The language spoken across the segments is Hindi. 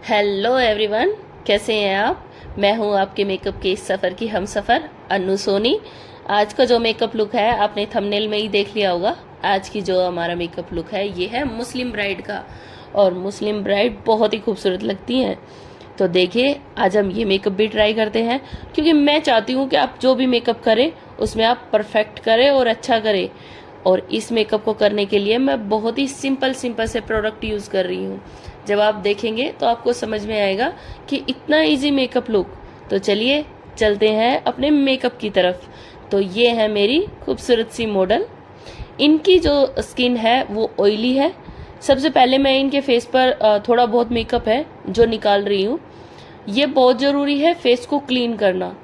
हेलो एवरीवन, कैसे हैं आप। मैं हूं आपके मेकअप के इस सफ़र की हमसफ़र अन्नू सोनी। आज का जो मेकअप लुक है आपने थंबनेल में ही देख लिया होगा। आज की जो हमारा मेकअप लुक है ये है मुस्लिम ब्राइड का, और मुस्लिम ब्राइड बहुत ही खूबसूरत लगती हैं। तो देखिए आज हम ये मेकअप भी ट्राई करते हैं, क्योंकि मैं चाहती हूँ कि आप जो भी मेकअप करें उसमें आप परफेक्ट करें और अच्छा करें। और इस मेकअप को करने के लिए मैं बहुत ही सिंपल से प्रोडक्ट यूज़ कर रही हूँ। जब आप देखेंगे तो आपको समझ में आएगा कि इतना इजी मेकअप लुक। तो चलिए चलते हैं अपने मेकअप की तरफ। तो ये है मेरी खूबसूरत सी मॉडल। इनकी जो स्किन है वो ऑयली है। सबसे पहले मैं इनके फेस पर थोड़ा बहुत मेकअप है जो निकाल रही हूँ। ये बहुत ज़रूरी है फेस को क्लीन करना,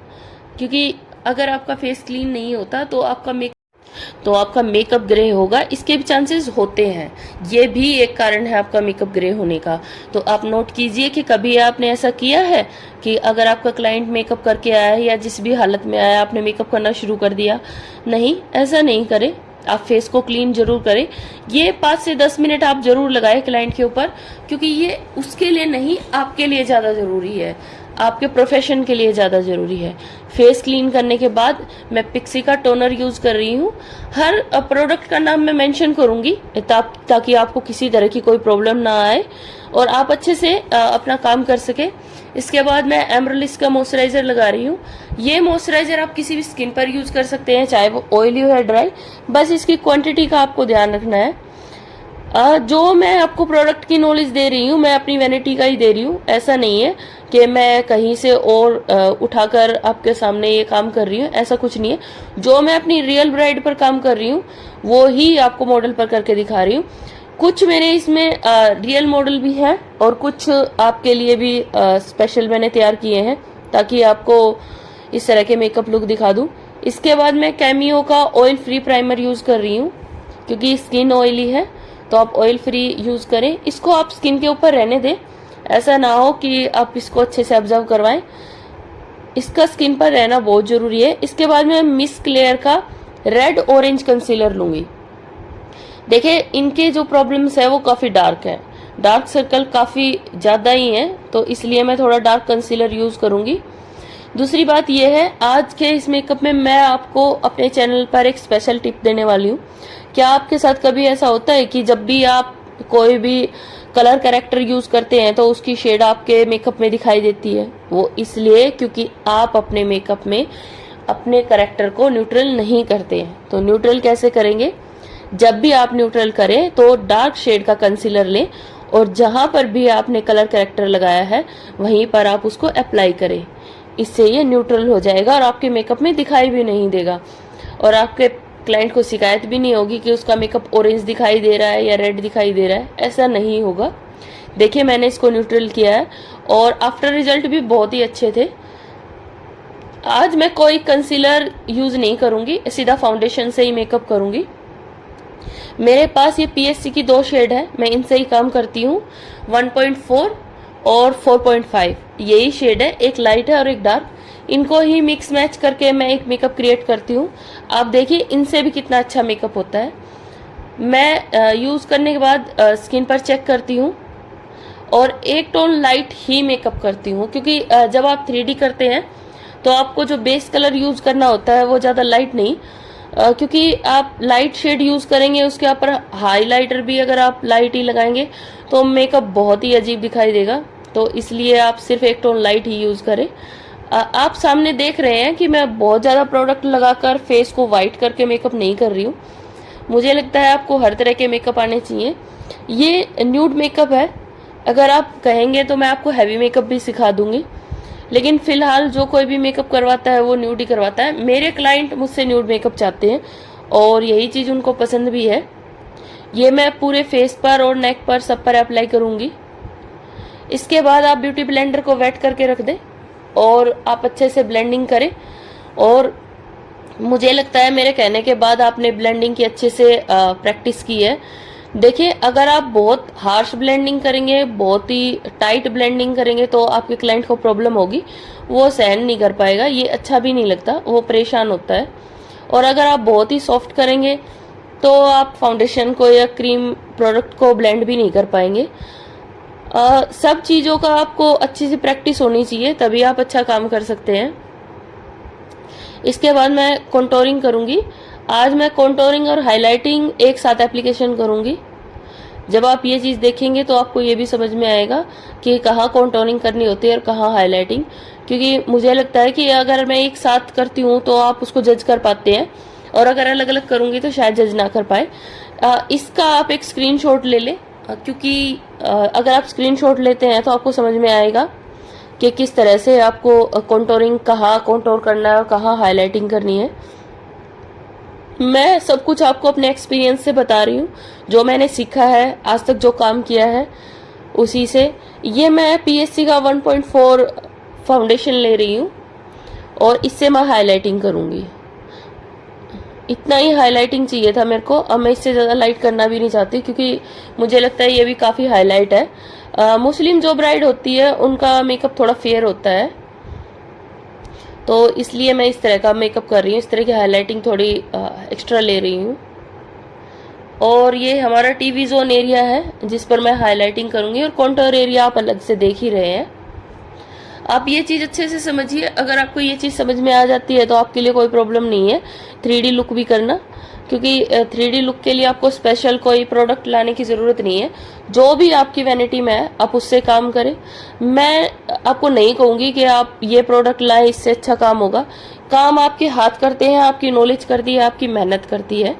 क्योंकि अगर आपका फेस क्लीन नहीं होता तो आपका मेकअप ग्रे होगा। इसके भी चांसेस होते हैं, ये भी एक कारण है आपका मेकअप ग्रे होने का। तो आप नोट कीजिए कि कभी आपने ऐसा किया है कि अगर आपका क्लाइंट मेकअप करके आया है या जिस भी हालत में आया आपने मेकअप करना शुरू कर दिया। नहीं, ऐसा नहीं करें। आप फेस को क्लीन जरूर करें। ये 5 से 10 मिनट आप जरूर लगाएं क्लाइंट के ऊपर, क्योंकि ये उसके लिए नहीं आपके लिए ज़्यादा ज़रूरी है, आपके प्रोफेशन के लिए ज़्यादा ज़रूरी है। फेस क्लीन करने के बाद मैं पिक्सी का टोनर यूज़ कर रही हूँ। हर प्रोडक्ट का नाम मैं मेंशन करूँगी ताकि आपको किसी तरह की कोई प्रॉब्लम ना आए और आप अच्छे से अपना काम कर सके। इसके बाद मैं एमरलिस का मॉइस्चराइजर लगा रही हूँ। ये मॉइस्चराइजर आप किसी भी स्किन पर यूज़ कर सकते हैं, चाहे वो ऑयली हो या ड्राई। बस इसकी क्वांटिटी का आपको ध्यान रखना है। जो मैं आपको प्रोडक्ट की नॉलेज दे रही हूँ मैं अपनी वैनिटी का ही दे रही हूँ। ऐसा नहीं है कि मैं कहीं से और उठाकर आपके सामने ये काम कर रही हूँ, ऐसा कुछ नहीं है। जो मैं अपनी रियल ब्राइड पर काम कर रही हूँ वो ही आपको मॉडल पर करके दिखा रही हूँ। कुछ मेरे इसमें रियल मॉडल भी हैं और कुछ आपके लिए भी स्पेशल मैंने तैयार किए हैं, ताकि आपको इस तरह के मेकअप लुक दिखा दूँ। इसके बाद मैं कैमियो का ऑयल फ्री प्राइमर यूज़ कर रही हूँ, क्योंकि स्किन ऑयली है तो आप ऑयल फ्री यूज़ करें। इसको आप स्किन के ऊपर रहने दें, ऐसा ना हो कि आप इसको अच्छे से ऑब्जर्व करवाएं। इसका स्किन पर रहना बहुत ज़रूरी है। इसके बाद मैं मिस क्लेयर का रेड ऑरेंज कंसीलर लूँगी। देखिए इनके जो प्रॉब्लम्स है वो काफ़ी डार्क है, डार्क सर्कल काफ़ी ज़्यादा ही है, तो इसलिए मैं थोड़ा डार्क कंसीलर यूज़ करूँगी। दूसरी बात यह है, आज के इस मेकअप में मैं आपको अपने चैनल पर एक स्पेशल टिप देने वाली हूँ। क्या आपके साथ कभी ऐसा होता है कि जब भी आप कोई भी कलर कैरेक्टर यूज करते हैं तो उसकी शेड आपके मेकअप में दिखाई देती है? वो इसलिए क्योंकि आप अपने मेकअप में अपने कैरेक्टर को न्यूट्रल नहीं करते हैं। तो न्यूट्रल कैसे करेंगे? जब भी आप न्यूट्रल करें तो डार्क शेड का कंसीलर लें और जहां पर भी आपने कलर कैरेक्टर लगाया है वहीं पर आप उसको अप्लाई करें। इससे ये न्यूट्रल हो जाएगा और आपके मेकअप में दिखाई भी नहीं देगा, और आपके क्लाइंट को शिकायत भी नहीं होगी कि उसका मेकअप ऑरेंज दिखाई दे रहा है या रेड दिखाई दे रहा है। ऐसा नहीं होगा। देखिए मैंने इसको न्यूट्रल किया है और आफ्टर रिजल्ट भी बहुत ही अच्छे थे। आज मैं कोई कंसीलर यूज नहीं करूंगी, सीधा फाउंडेशन से ही मेकअप करूंगी। मेरे पास ये पीएससी की 2 शेड है, मैं इनसे ही काम करती हूँ। 1.4 और 4.5 यही शेड है, एक लाइट है और एक डार्क। इनको ही मिक्स मैच करके मैं एक मेकअप क्रिएट करती हूँ। आप देखिए इनसे भी कितना अच्छा मेकअप होता है। मैं यूज़ करने के बाद स्किन पर चेक करती हूँ और एक टोन लाइट ही मेकअप करती हूँ, क्योंकि जब आप 3D करते हैं तो आपको जो बेस कलर यूज़ करना होता है वो ज़्यादा लाइट नहीं, क्योंकि आप लाइट शेड यूज़ करेंगे उसके ऊपर हाईलाइटर भी अगर आप लाइट ही लगाएंगे तो मेकअप बहुत ही अजीब दिखाई देगा। तो इसलिए आप सिर्फ एक टोन लाइट ही यूज़ करें। आप सामने देख रहे हैं कि मैं बहुत ज़्यादा प्रोडक्ट लगाकर फेस को वाइट करके मेकअप नहीं कर रही हूँ। मुझे लगता है आपको हर तरह के मेकअप आने चाहिए। ये न्यूड मेकअप है, अगर आप कहेंगे तो मैं आपको हैवी मेकअप भी सिखा दूंगी, लेकिन फिलहाल जो कोई भी मेकअप करवाता है वो न्यूड ही करवाता है। मेरे क्लाइंट मुझसे न्यूड मेकअप चाहते हैं और यही चीज़ उनको पसंद भी है। ये मैं पूरे फेस पर और नेक पर सब पर अप्लाई करूँगी। इसके बाद आप ब्यूटी ब्लेंडर को वेट करके रख दें और आप अच्छे से ब्लेंडिंग करें। और मुझे लगता है मेरे कहने के बाद आपने ब्लेंडिंग की अच्छे से प्रैक्टिस की है। देखिए अगर आप बहुत हार्श ब्लेंडिंग करेंगे, बहुत ही टाइट ब्लेंडिंग करेंगे तो आपके क्लाइंट को प्रॉब्लम होगी, वो सहन नहीं कर पाएगा, ये अच्छा भी नहीं लगता, वो परेशान होता है। और अगर आप बहुत ही सॉफ्ट करेंगे तो आप फाउंडेशन को या क्रीम प्रोडक्ट को ब्लेंड भी नहीं कर पाएंगे। सब चीज़ों का आपको अच्छी सी प्रैक्टिस होनी चाहिए, तभी आप अच्छा काम कर सकते हैं। इसके बाद मैं कॉन्टोरिंग करूँगी। आज मैं कॉन्टोरिंग और हाइलाइटिंग एक साथ एप्लीकेशन करूँगी। जब आप ये चीज़ देखेंगे तो आपको ये भी समझ में आएगा कि कहाँ कॉन्टोरिंग करनी होती है और कहाँ हाईलाइटिंग, क्योंकि मुझे लगता है कि अगर मैं एक साथ करती हूँ तो आप उसको जज कर पाते हैं, और अगर अलग अलग करूँगी तो शायद जज ना कर पाए। इसका आप एक स्क्रीनशॉट ले लें, क्योंकि अगर आप स्क्रीनशॉट लेते हैं तो आपको समझ में आएगा कि किस तरह से आपको कॉन्टोरिंग कहाँ कॉन्टोर करना है और कहाँ हाईलाइटिंग करनी है। मैं सब कुछ आपको अपने एक्सपीरियंस से बता रही हूँ, जो मैंने सीखा है आज तक, जो काम किया है उसी से। ये मैं पीएससी का 1.4 फाउंडेशन ले रही हूँ और इससे मैं हाईलाइटिंग करूँगी। इतना ही हाईलाइटिंग चाहिए था मेरे को, अब मैं इससे ज़्यादा लाइट करना भी नहीं चाहती, क्योंकि मुझे लगता है ये भी काफ़ी हाईलाइट है। मुस्लिम जो ब्राइड होती है उनका मेकअप थोड़ा फेयर होता है, तो इसलिए मैं इस तरह का मेकअप कर रही हूँ, इस तरह की हाईलाइटिंग थोड़ी एक्स्ट्रा ले रही हूँ। और ये हमारा टीवी जोन एरिया है जिस पर मैं हाईलाइटिंग करूँगी, और कॉन्टोर एरिया आप अलग से देख ही रहे हैं। आप ये चीज़ अच्छे से समझिए, अगर आपको ये चीज़ समझ में आ जाती है तो आपके लिए कोई प्रॉब्लम नहीं है 3D लुक भी करना, क्योंकि 3D लुक के लिए आपको स्पेशल कोई प्रोडक्ट लाने की ज़रूरत नहीं है। जो भी आपकी वैनिटी में है आप उससे काम करें। मैं आपको नहीं कहूँगी कि आप ये प्रोडक्ट लाएं, इससे अच्छा काम होगा। काम आपके हाथ करते हैं, आपकी नॉलेज करती है, आपकी मेहनत करती है।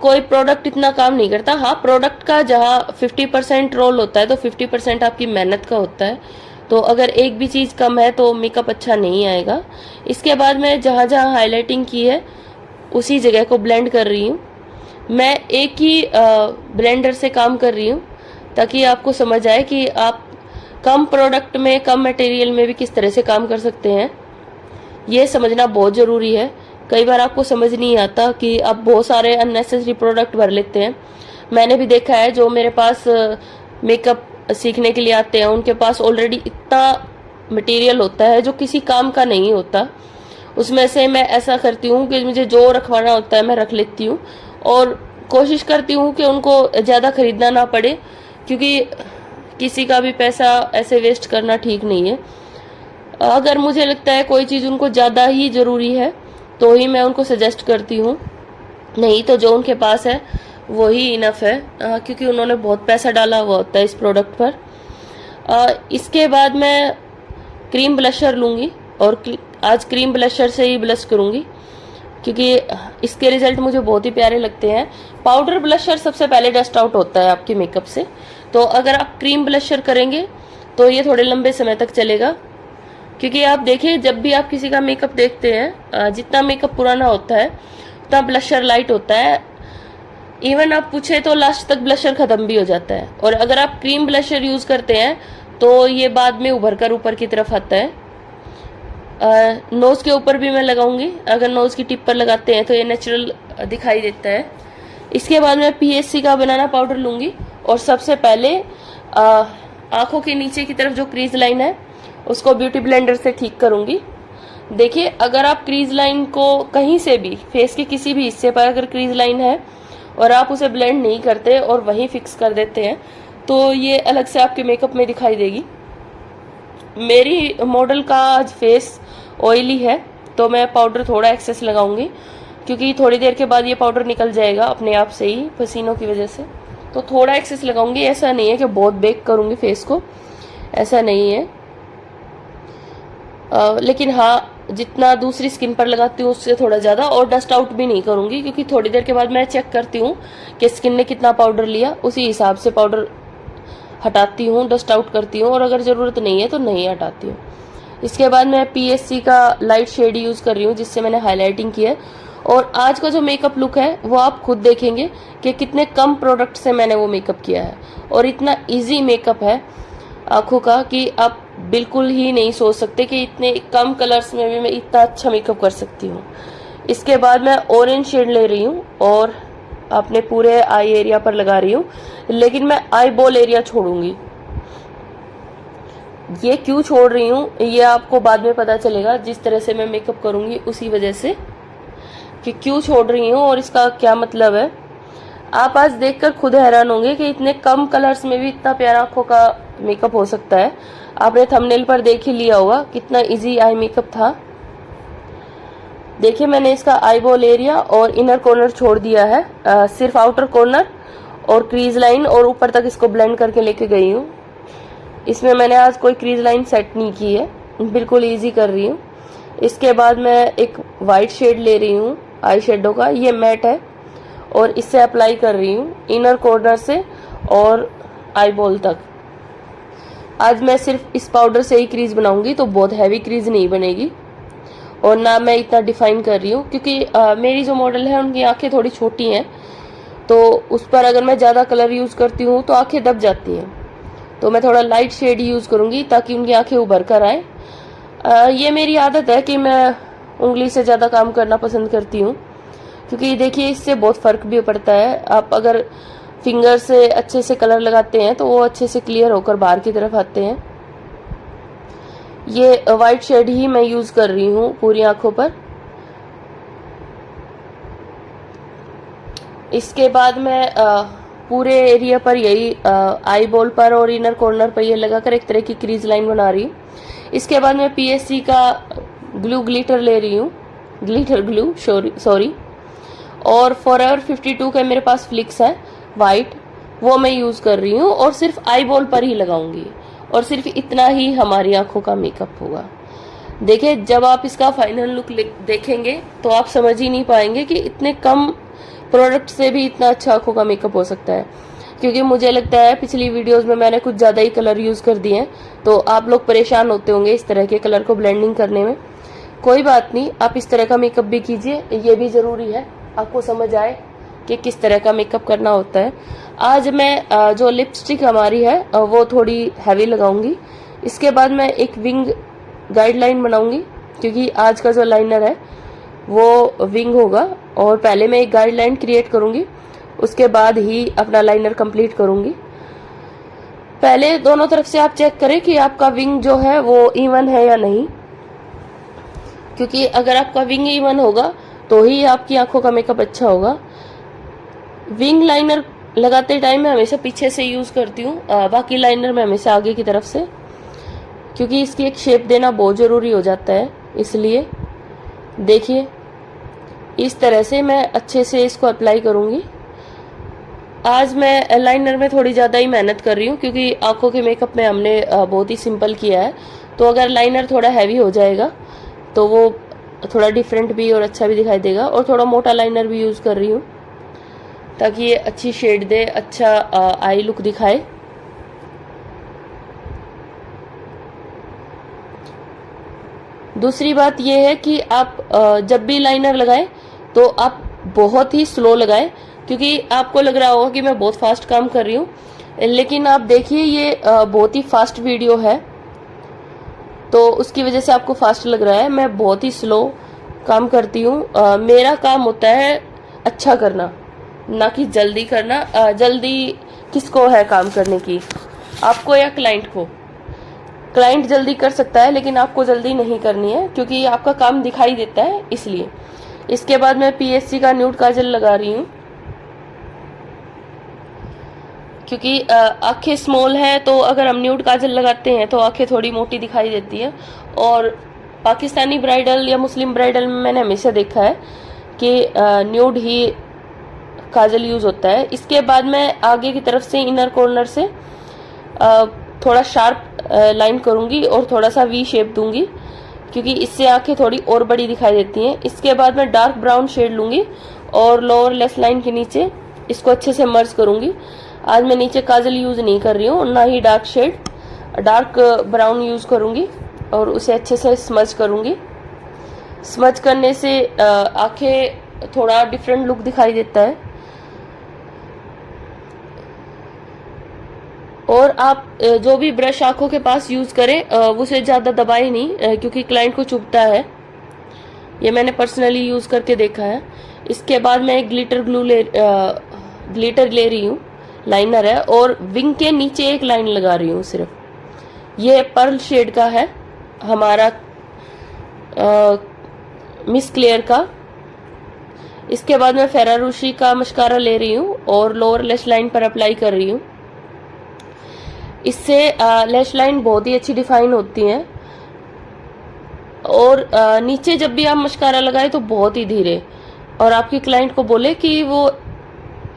कोई प्रोडक्ट इतना काम नहीं करता। हाँ, प्रोडक्ट का जहाँ 50% रोल होता है तो 50% आपकी मेहनत का होता है। तो अगर एक भी चीज़ कम है तो मेकअप अच्छा नहीं आएगा। इसके बाद मैं जहाँ जहाँ हाईलाइटिंग की है उसी जगह को ब्लेंड कर रही हूँ। मैं एक ही ब्लेंडर से काम कर रही हूँ ताकि आपको समझ आए कि आप कम प्रोडक्ट में, कम मटेरियल में भी किस तरह से काम कर सकते हैं। ये समझना बहुत ज़रूरी है। कई बार आपको समझ नहीं आता कि आप बहुत सारे अननेसेसरी प्रोडक्ट भर लेते हैं। मैंने भी देखा है, जो मेरे पास मेकअप सीखने के लिए आते हैं उनके पास ऑलरेडी इतना मटेरियल होता है जो किसी काम का नहीं होता। उसमें से मैं ऐसा करती हूँ कि मुझे जो रखवाना होता है मैं रख लेती हूँ, और कोशिश करती हूँ कि उनको ज़्यादा खरीदना ना पड़े, क्योंकि किसी का भी पैसा ऐसे वेस्ट करना ठीक नहीं है। अगर मुझे लगता है कोई चीज़ उनको ज़्यादा ही ज़रूरी है तो ही मैं उनको सजेस्ट करती हूँ, नहीं तो जो उनके पास है वही इनफ है, क्योंकि उन्होंने बहुत पैसा डाला हुआ होता है इस प्रोडक्ट पर। इसके बाद मैं क्रीम ब्लशर लूँगी, और आज क्रीम ब्लशर से ही ब्लश करूँगी, क्योंकि इसके रिजल्ट मुझे बहुत ही प्यारे लगते हैं। पाउडर ब्लशर सबसे पहले डस्ट आउट होता है आपके मेकअप से, तो अगर आप क्रीम ब्लशर करेंगे तो ये थोड़े लंबे समय तक चलेगा। क्योंकि आप देखिए, जब भी आप किसी का मेकअप देखते हैं, जितना मेकअप पुराना होता है उतना ब्लशर लाइट होता है। इवन आप पूछे तो लास्ट तक ब्लशर खत्म भी हो जाता है, और अगर आप क्रीम ब्लशर यूज करते हैं तो ये बाद में उभर कर ऊपर की तरफ आता है। नोज के ऊपर भी मैं लगाऊंगी। अगर नोज की टिप पर लगाते हैं तो ये नेचुरल दिखाई देता है। इसके बाद मैं पीएससी का बनाना पाउडर लूंगी, और सबसे पहले आंखों के नीचे की तरफ जो क्रीज लाइन है उसको ब्यूटी ब्लेंडर से ठीक करूंगी। देखिए, अगर आप क्रीज लाइन को कहीं से भी, फेस के किसी भी हिस्से पर अगर क्रीज लाइन है और आप उसे ब्लेंड नहीं करते और वहीं फिक्स कर देते हैं तो ये अलग से आपके मेकअप में दिखाई देगी। मेरी मॉडल का आज फेस ऑयली है तो मैं पाउडर थोड़ा एक्सेस लगाऊंगी, क्योंकि थोड़ी देर के बाद ये पाउडर निकल जाएगा अपने आप से ही पसीनों की वजह से। तो थोड़ा एक्सेस लगाऊंगी, ऐसा नहीं है कि बहुत बेक करूंगी फेस को, ऐसा नहीं है। लेकिन हाँ, जितना दूसरी स्किन पर लगाती हूँ उससे थोड़ा ज़्यादा, और डस्ट आउट भी नहीं करूँगी, क्योंकि थोड़ी देर के बाद मैं चेक करती हूँ कि स्किन ने कितना पाउडर लिया, उसी हिसाब से पाउडर हटाती हूँ, डस्ट आउट करती हूँ, और अगर ज़रूरत नहीं है तो नहीं हटाती हूँ। इसके बाद मैं पीएससी का लाइट शेड यूज़ कर रही हूँ, जिससे मैंने हाईलाइटिंग की है। और आज का जो मेकअप लुक है वो आप खुद देखेंगे कि कितने कम प्रोडक्ट से मैंने वो मेकअप किया है, और इतना ईजी मेकअप है आँखों का कि आप बिल्कुल ही नहीं सोच सकते कि इतने कम कलर्स में भी मैं इतना अच्छा मेकअप कर सकती हूँ। इसके बाद मैं ऑरेंज शेड ले रही हूँ और अपने पूरे आई एरिया पर लगा रही हूँ, लेकिन मैं आई बॉल एरिया छोड़ूंगी। ये क्यों छोड़ रही हूँ ये आपको बाद में पता चलेगा, जिस तरह से मैं मेकअप करूँगी उसी वजह से कि क्यों छोड़ रही हूँ और इसका क्या मतलब है। आप आज देखकर खुद हैरान होंगे कि इतने कम कलर्स में भी इतना प्यारा आंखों का मेकअप हो सकता है। आपने थंबनेल पर देख ही लिया होगा कितना इजी आई मेकअप था। देखिए मैंने इसका आई बॉल एरिया और इनर कॉर्नर छोड़ दिया है, सिर्फ आउटर कॉर्नर और क्रीज लाइन और ऊपर तक इसको ब्लेंड करके लेके गई हूँ। इसमें मैंने आज कोई क्रीज लाइन सेट नहीं की है, बिल्कुल इजी कर रही हूँ। इसके बाद मैं एक वाइट शेड ले रही हूँ आई शेडो का, ये मैट है, और इससे अप्लाई कर रही हूँ इनर कॉर्नर से और आई बॉल तक। आज मैं सिर्फ इस पाउडर से ही क्रीज बनाऊंगी, तो बहुत हैवी क्रीज नहीं बनेगी और ना मैं इतना डिफाइन कर रही हूँ, क्योंकि मेरी जो मॉडल है उनकी आंखें थोड़ी छोटी हैं, तो उस पर अगर मैं ज़्यादा कलर यूज़ करती हूँ तो आंखें दब जाती हैं। तो मैं थोड़ा लाइट शेड यूज़ करूँगी ताकि उनकी आंखें उभर कर आए। ये मेरी आदत है कि मैं उंगली से ज़्यादा काम करना पसंद करती हूँ, क्योंकि देखिए इससे बहुत फ़र्क भी पड़ता है। आप अगर फिंगर से अच्छे से कलर लगाते हैं तो वो अच्छे से क्लियर होकर बाहर की तरफ आते हैं। ये वाइट शेड ही मैं यूज़ कर रही हूँ पूरी आंखों पर। इसके बाद मैं पूरे एरिया पर यही आई बॉल पर और इनर कॉर्नर पर ये लगाकर एक तरह की क्रीज लाइन बना रही हूँ। इसके बाद मैं पीएससी का ग्लू ग्लिटर ले रही हूँ, ग्लिटर ग्लू सॉरी, और फॉरएवर 52 का मेरे पास फ्लिक्स है वाइट, वो मैं यूज़ कर रही हूँ और सिर्फ आई बॉल पर ही लगाऊंगी और सिर्फ इतना ही हमारी आंखों का मेकअप होगा। देखिए जब आप इसका फाइनल लुक देखेंगे तो आप समझ ही नहीं पाएंगे कि इतने कम प्रोडक्ट से भी इतना अच्छा आंखों का मेकअप हो सकता है, क्योंकि मुझे लगता है पिछली वीडियोस में मैंने कुछ ज़्यादा ही कलर यूज़ कर दिए हैं, तो आप लोग परेशान होते होंगे इस तरह के कलर को ब्लेंडिंग करने में। कोई बात नहीं, आप इस तरह का मेकअप भी कीजिए, ये भी ज़रूरी है आपको समझ आए कि किस तरह का मेकअप करना होता है। आज मैं जो लिपस्टिक हमारी है वो थोड़ी हैवी लगाऊंगी। इसके बाद मैं एक विंग गाइडलाइन बनाऊंगी, क्योंकि आज का जो लाइनर है वो विंग होगा, और पहले मैं एक गाइडलाइन क्रिएट करूंगी, उसके बाद ही अपना लाइनर कंप्लीट करूंगी। पहले दोनों तरफ से आप चेक करें कि आपका विंग जो है वो इवन है या नहीं, क्योंकि अगर आपका विंग इवन होगा तो ही आपकी आंखों का मेकअप अच्छा होगा। विंग लाइनर लगाते टाइम मैं हमेशा पीछे से यूज़ करती हूँ, बाकी लाइनर मैं हमेशा आगे की तरफ से, क्योंकि इसकी एक शेप देना बहुत ज़रूरी हो जाता है। इसलिए देखिए इस तरह से मैं अच्छे से इसको अप्लाई करूँगी। आज मैं लाइनर में थोड़ी ज़्यादा ही मेहनत कर रही हूँ, क्योंकि आंखों के मेकअप में हमने बहुत ही सिंपल किया है, तो अगर लाइनर थोड़ा हैवी हो जाएगा तो वो थोड़ा डिफरेंट भी और अच्छा भी दिखाई देगा। और थोड़ा मोटा लाइनर भी यूज़ कर रही हूँ ताकि ये अच्छी शेड दे, अच्छा आई लुक दिखाए। दूसरी बात यह है कि आप जब भी लाइनर लगाएं तो आप बहुत ही स्लो लगाएं, क्योंकि आपको लग रहा होगा कि मैं बहुत फास्ट काम कर रही हूँ, लेकिन आप देखिए ये बहुत ही फास्ट वीडियो है, तो उसकी वजह से आपको फास्ट लग रहा है। मैं बहुत ही स्लो काम करती हूँ। मेरा काम होता है अच्छा करना, ना कि जल्दी करना। जल्दी किसको है काम करने की, आपको या क्लाइंट को? क्लाइंट जल्दी कर सकता है लेकिन आपको जल्दी नहीं करनी है, क्योंकि आपका काम दिखाई देता है इसलिए। इसके बाद मैं पीएससी का न्यूड काजल लगा रही हूँ, क्योंकि आंखें स्मॉल है, तो अगर हम न्यूड काजल लगाते हैं तो आंखें थोड़ी मोटी दिखाई देती है। और पाकिस्तानी ब्राइडल या मुस्लिम ब्राइडल में मैंने हमेशा देखा है कि न्यूड ही काजल यूज़ होता है। इसके बाद मैं आगे की तरफ से इनर कॉर्नर से थोड़ा शार्प लाइन करूँगी और थोड़ा सा वी शेप दूंगी, क्योंकि इससे आंखें थोड़ी और बड़ी दिखाई देती हैं। इसके बाद मैं डार्क ब्राउन शेड लूँगी और लोअर लेस लाइन के नीचे इसको अच्छे से मर्ज करूँगी। आज मैं नीचे काजल यूज़ नहीं कर रही हूँ, ना ही dark shade, dark brown use करूँगी और उसे अच्छे से स्मज करूँगी। स्मज करने से आंखें थोड़ा डिफरेंट लुक दिखाई देता है। और आप जो भी ब्रश आंखों के पास यूज़ करें उसे ज़्यादा दबाए नहीं, क्योंकि क्लाइंट को चुभता है। ये मैंने पर्सनली यूज़ करके देखा है। इसके बाद मैं एक ग्लिटर ले रही हूँ, लाइनर है, और विंग के नीचे एक लाइन लगा रही हूँ सिर्फ। ये पर्ल शेड का है हमारा मिस क्लेयर का। इसके बाद मैं फेरारूशी का मस्कारा ले रही हूँ और लोअर लैश लाइन पर अप्लाई कर रही हूँ। इससे लैश लाइन बहुत ही अच्छी डिफाइन होती है। और नीचे जब भी आप मस्कारा लगाए तो बहुत ही धीरे, और आपकी क्लाइंट को बोले कि वो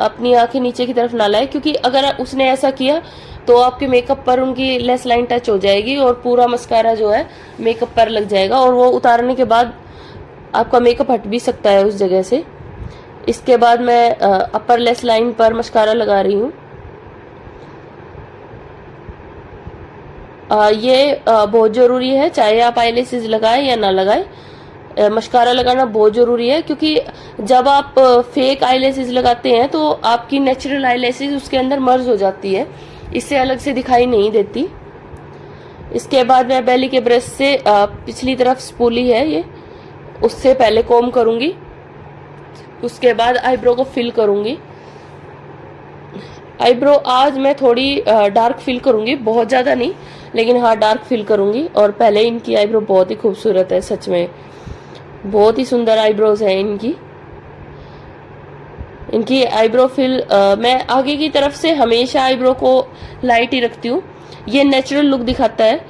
अपनी आंखें नीचे की तरफ ना लाए, क्योंकि अगर उसने ऐसा किया तो आपके मेकअप पर उनकी लैश लाइन टच हो जाएगी और पूरा मस्कारा जो है मेकअप पर लग जाएगा, और वो उतारने के बाद आपका मेकअप हट भी सकता है उस जगह से। इसके बाद मैं अपर लैश लाइन पर मस्कारा लगा रही हूँ। ये बहुत ज़रूरी है, चाहे आप आईलैशेस लगाएं या ना लगाएं, मस्कारा लगाना बहुत ज़रूरी है, क्योंकि जब आप फेक आईलैशेस लगाते हैं तो आपकी नेचुरल आईलैशेस उसके अंदर मर्ज हो जाती है, इससे अलग से दिखाई नहीं देती। इसके बाद मैं बेली के ब्रश से पिछली तरफ स्पूली है ये, उससे पहले कॉम्ब करूँगी। उसके बाद आईब्रो को फिल करूँगी। आईब्रो आज मैं थोड़ी डार्क फिल करूँगी, बहुत ज़्यादा नहीं, लेकिन हाँ डार्क फिल करूँगी। और पहले इनकी आईब्रो बहुत ही खूबसूरत है, सच में बहुत ही सुंदर आईब्रोज हैं इनकी। इनकी आईब्रो फिल मैं आगे की तरफ से हमेशा आईब्रो को लाइट ही रखती हूँ, ये नेचुरल लुक दिखाता है।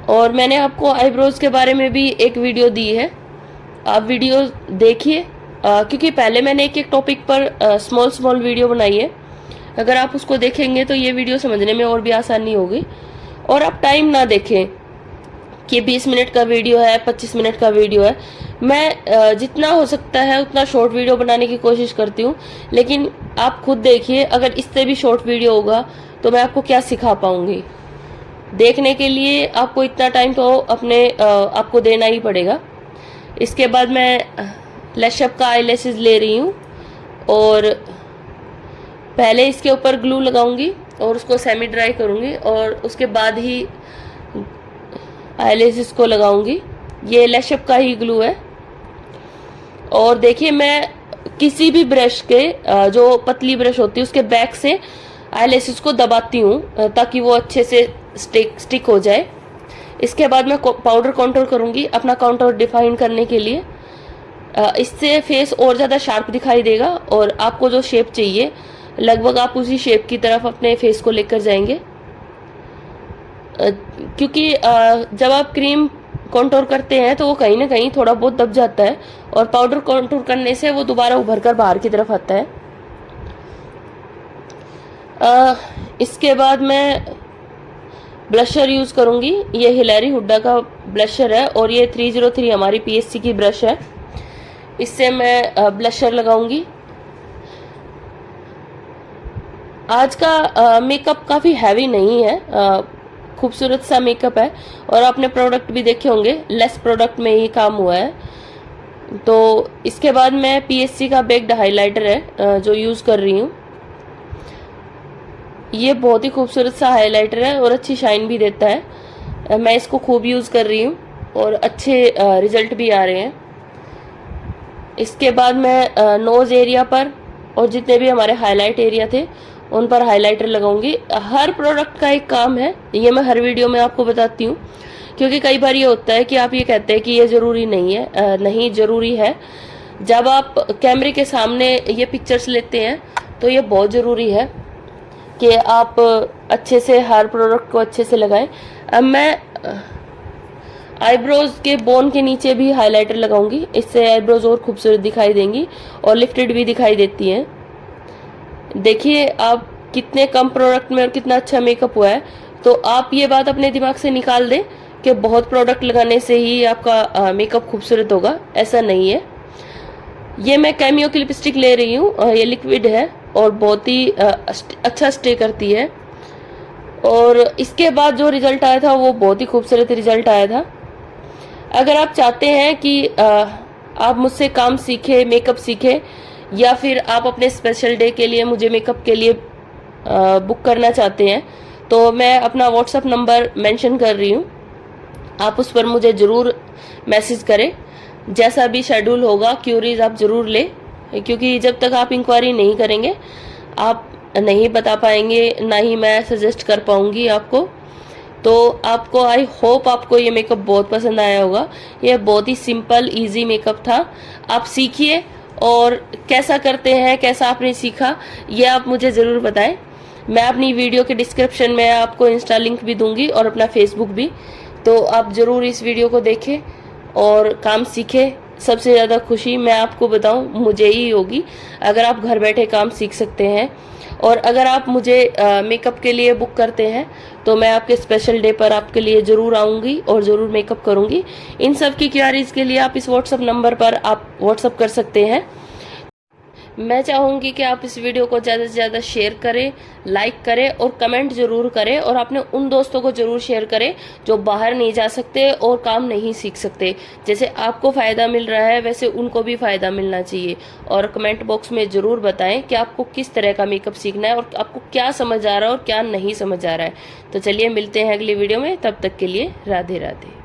और मैंने आपको आईब्रोज के बारे में भी एक वीडियो दी है, आप वीडियो देखिए, क्योंकि पहले मैंने एक टॉपिक पर स्मॉल वीडियो बनाई है। अगर आप उसको देखेंगे तो ये वीडियो समझने में और भी आसानी होगी। और आप टाइम ना देखें कि 20 मिनट का वीडियो है, 25 मिनट का वीडियो है। मैं जितना हो सकता है उतना शॉर्ट वीडियो बनाने की कोशिश करती हूँ, लेकिन आप खुद देखिए, अगर इससे भी शॉर्ट वीडियो होगा तो मैं आपको क्या सिखा पाऊंगी। देखने के लिए आपको इतना टाइम तो आपको देना ही पड़ेगा। इसके बाद मैं लैशअप का आईलैशेस ले रही हूँ और पहले इसके ऊपर ग्लू लगाऊंगी और उसको सेमी ड्राई करूंगी, और उसके बाद ही आईलैशेस को लगाऊंगी। ये लैशअप का ही ग्लू है। और देखिए, मैं किसी भी ब्रश के जो पतली ब्रश होती है उसके बैक से आईलैशेस को दबाती हूँ ताकि वो अच्छे से स्टिक हो जाए। इसके बाद मैं पाउडर कॉन्टूर करूंगी अपना कॉन्टूर डिफाइन करने के लिए। इससे फेस और ज़्यादा शार्प दिखाई देगा और आपको जो शेप चाहिए लगभग आप उसी शेप की तरफ अपने फेस को लेकर जाएंगे। क्योंकि जब आप क्रीम कॉन्टूर करते हैं तो वो कहीं ना कहीं थोड़ा बहुत दब जाता है, और पाउडर कॉन्टूर करने से वो दोबारा उभर कर बाहर की तरफ आता है। इसके बाद मैं ब्लशर यूज़ करूँगी। ये हिलेरी हुड्डा का ब्लशर है और ये 303 हमारी PSC की ब्रश है। इससे मैं ब्लशर लगाऊंगी। आज का मेकअप काफ़ी हैवी नहीं है, खूबसूरत सा मेकअप है, और आपने प्रोडक्ट भी देखे होंगे, लेस प्रोडक्ट में ही काम हुआ है। तो इसके बाद मैं PSC का बेक्ड हाइलाइटर है जो यूज़ कर रही हूँ। ये बहुत ही खूबसूरत सा हाइलाइटर है और अच्छी शाइन भी देता है। मैं इसको खूब यूज़ कर रही हूँ और अच्छे रिजल्ट भी आ रहे हैं। इसके बाद मैं नोज़ एरिया पर और जितने भी हमारे हाईलाइट एरिया थे उन पर हाइलाइटर लगाऊंगी। हर प्रोडक्ट का एक काम है, ये मैं हर वीडियो में आपको बताती हूँ, क्योंकि कई बार ये होता है कि आप ये कहते हैं कि ये ज़रूरी नहीं है। नहीं, ज़रूरी है। जब आप कैमरे के सामने ये पिक्चर्स लेते हैं तो ये बहुत ज़रूरी है कि आप अच्छे से हर प्रोडक्ट को अच्छे से लगाएं। अब मैं आईब्रोज के बोन के नीचे भी हाइलाइटर लगाऊंगी, इससे आईब्रोज और खूबसूरत दिखाई देंगी और लिफ्टेड भी दिखाई देती हैं। देखिए आप कितने कम प्रोडक्ट में और कितना अच्छा मेकअप हुआ है। तो आप ये बात अपने दिमाग से निकाल दें कि बहुत प्रोडक्ट लगाने से ही आपका मेकअप खूबसूरत होगा, ऐसा नहीं है। ये मैं कैमियो की लिपस्टिक ले रही हूँ, ये लिक्विड है और बहुत ही अच्छा स्टे करती है। और इसके बाद जो रिजल्ट आया था वो बहुत ही खूबसूरत रिजल्ट आया था। अगर आप चाहते हैं कि आप मुझसे काम सीखे, मेकअप सीखे, या फिर आप अपने स्पेशल डे के लिए मुझे मेकअप के लिए बुक करना चाहते हैं, तो मैं अपना व्हाट्सअप नंबर मेंशन कर रही हूँ, आप उस पर मुझे ज़रूर मैसेज करें। जैसा भी शेड्यूल होगा, क्यूरीज आप ज़रूर लें, क्योंकि जब तक आप इंक्वायरी नहीं करेंगे आप नहीं बता पाएंगे, ना ही मैं सजेस्ट कर पाऊंगी आपको। तो आपको, आई होप आपको ये मेकअप बहुत पसंद आया होगा। ये बहुत ही सिंपल इजी मेकअप था। आप सीखिए और कैसा करते हैं, कैसा आपने सीखा, ये आप मुझे ज़रूर बताएं। मैं अपनी वीडियो के डिस्क्रिप्शन में आपको इंस्टा लिंक भी दूंगी और अपना फेसबुक भी, तो आप ज़रूर इस वीडियो को देखें और काम सीखें। सबसे ज़्यादा खुशी मैं आपको बताऊं मुझे ही होगी अगर आप घर बैठे काम सीख सकते हैं। और अगर आप मुझे मेकअप के लिए बुक करते हैं तो मैं आपके स्पेशल डे पर आपके लिए ज़रूर आऊँगी और ज़रूर मेकअप करूँगी। इन सब की क्वेरीज के लिए आप इस व्हाट्सअप नंबर पर आप व्हाट्सअप कर सकते हैं। मैं चाहूँगी कि आप इस वीडियो को ज़्यादा से ज़्यादा शेयर करें, लाइक करें और कमेंट ज़रूर करें, और अपने उन दोस्तों को ज़रूर शेयर करें जो बाहर नहीं जा सकते और काम नहीं सीख सकते। जैसे आपको फ़ायदा मिल रहा है वैसे उनको भी फ़ायदा मिलना चाहिए। और कमेंट बॉक्स में ज़रूर बताएं कि आपको किस तरह का मेकअप सीखना है और आपको क्या समझ आ रहा है और क्या नहीं समझ आ रहा है। तो चलिए मिलते हैं अगली वीडियो में, तब तक के लिए राधे राधे।